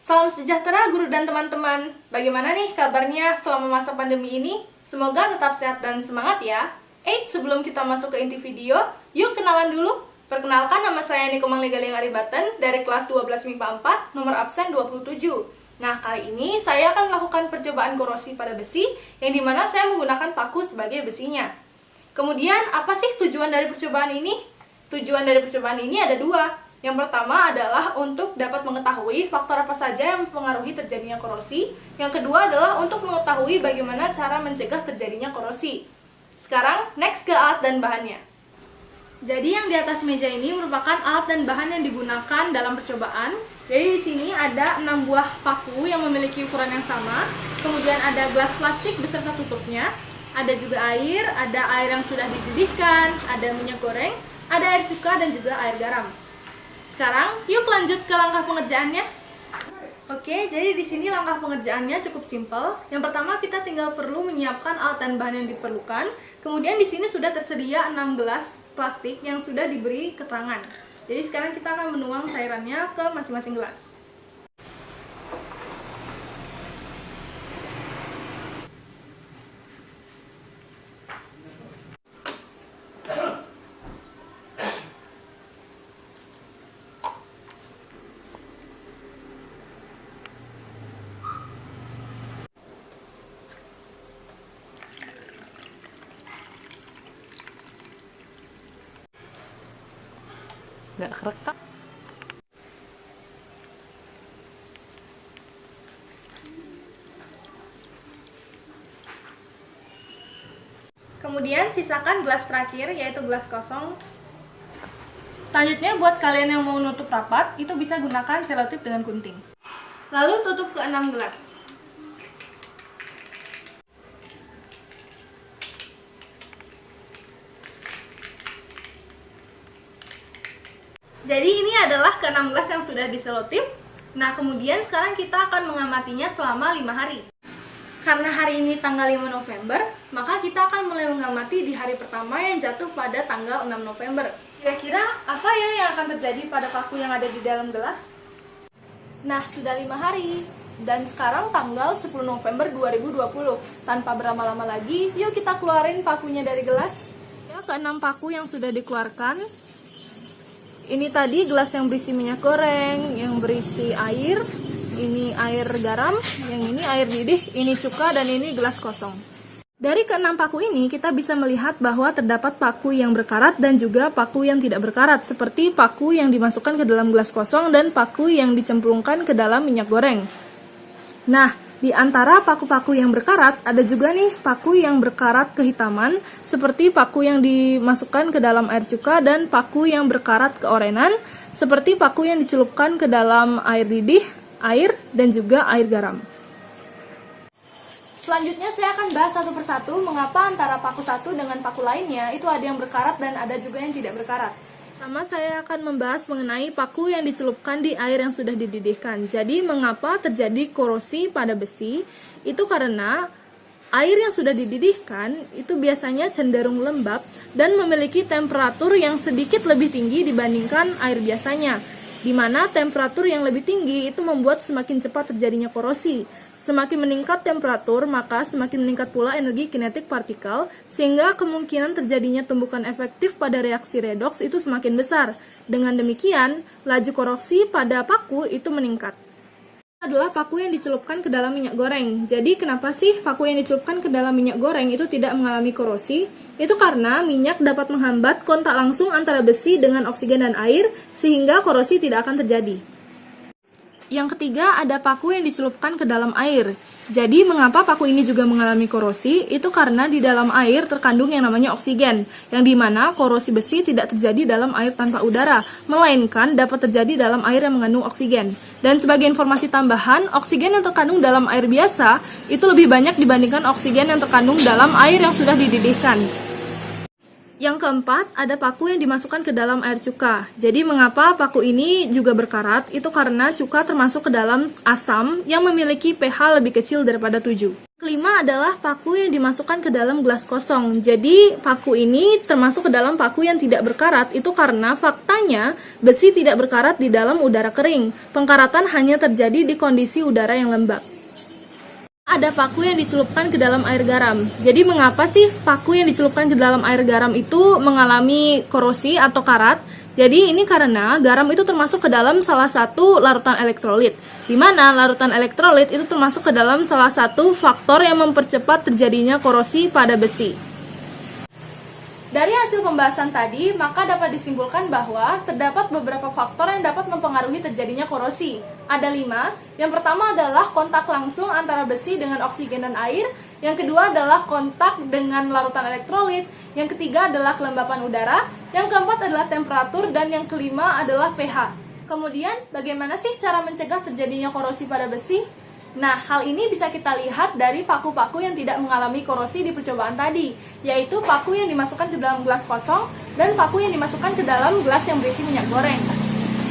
Salam sejahtera guru dan teman-teman. Bagaimana nih kabarnya selama masa pandemi ini? Semoga tetap sehat dan semangat ya. Sebelum kita masuk ke inti video, yuk kenalan dulu. Perkenalkan, nama saya Niko Manglegaling Aribaten dari kelas 12 MIPA 4, nomor absen 27. Nah, kali ini saya akan melakukan percobaan korosi pada besi, yang dimana saya menggunakan paku sebagai besinya. Kemudian, apa sih tujuan dari percobaan ini? Tujuan dari percobaan ini ada dua. Yang pertama adalah untuk dapat mengetahui faktor apa saja yang mempengaruhi terjadinya korosi. Yang kedua adalah untuk mengetahui bagaimana cara mencegah terjadinya korosi. Sekarang, next ke alat dan bahannya. Jadi yang di atas meja ini merupakan alat dan bahan yang digunakan dalam percobaan. Jadi di sini ada 6 buah paku yang memiliki ukuran yang sama. Kemudian ada gelas plastik beserta tutupnya. Ada juga air, ada air yang sudah dididihkan, ada minyak goreng, ada air cuka dan juga air garam. Sekarang, yuk lanjut ke langkah pengerjaannya. Oke, jadi di sini langkah pengerjaannya cukup simpel. Yang pertama, kita tinggal perlu menyiapkan alat dan bahan yang diperlukan. Kemudian di sini sudah tersedia 6 gelas plastik yang sudah diberi keterangan. Jadi sekarang kita akan menuang cairannya ke masing-masing gelas. Nggak kerekam. Kemudian sisakan gelas terakhir, yaitu gelas kosong. Selanjutnya, buat kalian yang mau nutup rapat, itu bisa gunakan selotip dengan gunting. Lalu tutup ke 6 gelas. Jadi ini adalah ke-6 gelas yang sudah diselotip. Nah, kemudian sekarang kita akan mengamatinya selama 5 hari. Karena hari ini tanggal 5 November, maka kita akan mulai mengamati di hari pertama yang jatuh pada tanggal 6 November. Kira-kira apa ya yang akan terjadi pada paku yang ada di dalam gelas? Nah, sudah 5 hari. Dan sekarang tanggal 10 November 2020. Tanpa berlama-lama lagi, yuk kita keluarin pakunya dari gelas. Ya, ke-6 paku yang sudah dikeluarkan. Ini tadi gelas yang berisi minyak goreng, yang berisi air, ini air garam, yang ini air didih, ini cuka, dan ini gelas kosong. Dari ke-6 paku ini, kita bisa melihat bahwa terdapat paku yang berkarat dan juga paku yang tidak berkarat, seperti paku yang dimasukkan ke dalam gelas kosong dan paku yang dicemplungkan ke dalam minyak goreng. Nah, di antara paku-paku yang berkarat, ada juga nih paku yang berkarat kehitaman, seperti paku yang dimasukkan ke dalam air cuka, dan paku yang berkarat keorenan, seperti paku yang dicelupkan ke dalam air didih, air, dan juga air garam. Selanjutnya saya akan bahas satu persatu mengapa antara paku satu dengan paku lainnya itu ada yang berkarat dan ada juga yang tidak berkarat. Pertama, saya akan membahas mengenai paku yang dicelupkan di air yang sudah dididihkan. Jadi, mengapa terjadi korosi pada besi? Itu karena air yang sudah dididihkan itu biasanya cenderung lembab dan memiliki temperatur yang sedikit lebih tinggi dibandingkan air biasanya. Di mana temperatur yang lebih tinggi itu membuat semakin cepat terjadinya korosi. Semakin meningkat temperatur, maka semakin meningkat pula energi kinetik partikel, sehingga kemungkinan terjadinya tumbukan efektif pada reaksi redoks itu semakin besar. Dengan demikian, laju korosi pada paku itu meningkat. Adalah paku yang dicelupkan ke dalam minyak goreng. Jadi, kenapa sih paku yang dicelupkan ke dalam minyak goreng itu tidak mengalami korosi? Itu karena minyak dapat menghambat kontak langsung antara besi dengan oksigen dan air, sehingga korosi tidak akan terjadi. Yang ketiga, ada paku yang dicelupkan ke dalam air. Jadi, mengapa paku ini juga mengalami korosi? Itu karena di dalam air terkandung yang namanya oksigen, yang dimana korosi besi tidak terjadi dalam air tanpa udara, melainkan dapat terjadi dalam air yang mengandung oksigen. Dan sebagai informasi tambahan, oksigen yang terkandung dalam air biasa itu lebih banyak dibandingkan oksigen yang terkandung dalam air yang sudah dididihkan. Yang keempat, ada paku yang dimasukkan ke dalam air cuka. Jadi, mengapa paku ini juga berkarat? Itu karena cuka termasuk ke dalam asam yang memiliki pH lebih kecil daripada 7. Kelima adalah paku yang dimasukkan ke dalam gelas kosong. Jadi, paku ini termasuk ke dalam paku yang tidak berkarat itu karena faktanya besi tidak berkarat di dalam udara kering. Pengkaratan hanya terjadi di kondisi udara yang lembab. Ada paku yang dicelupkan ke dalam air garam. Jadi, mengapa sih paku yang dicelupkan ke dalam air garam itu mengalami korosi atau karat? Jadi ini karena garam itu termasuk ke dalam salah satu larutan elektrolit, di mana larutan elektrolit itu termasuk ke dalam salah satu faktor yang mempercepat terjadinya korosi pada besi. Dari hasil pembahasan tadi, maka dapat disimpulkan bahwa terdapat beberapa faktor yang dapat mempengaruhi terjadinya korosi. Ada 5. Yang pertama adalah kontak langsung antara besi dengan oksigen dan air. Yang kedua adalah kontak dengan larutan elektrolit. Yang ketiga adalah kelembapan udara. Yang keempat adalah temperatur. Dan yang kelima adalah pH. Kemudian, bagaimana sih cara mencegah terjadinya korosi pada besi? Nah, hal ini bisa kita lihat dari paku-paku yang tidak mengalami korosi di percobaan tadi, yaitu paku yang dimasukkan ke dalam gelas kosong dan paku yang dimasukkan ke dalam gelas yang berisi minyak goreng.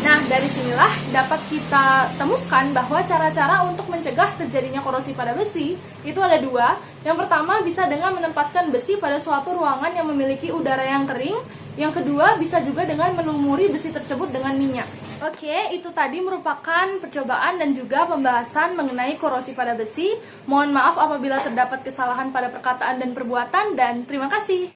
Nah, dari sinilah dapat kita temukan bahwa cara-cara untuk mencegah terjadinya korosi pada besi itu ada 2. Yang pertama bisa dengan menempatkan besi pada suatu ruangan yang memiliki udara yang kering. Yang kedua bisa juga dengan melumuri besi tersebut dengan minyak. Oke, itu tadi merupakan percobaan dan juga pembahasan mengenai korosi pada besi. Mohon maaf apabila terdapat kesalahan pada perkataan dan perbuatan, dan terima kasih.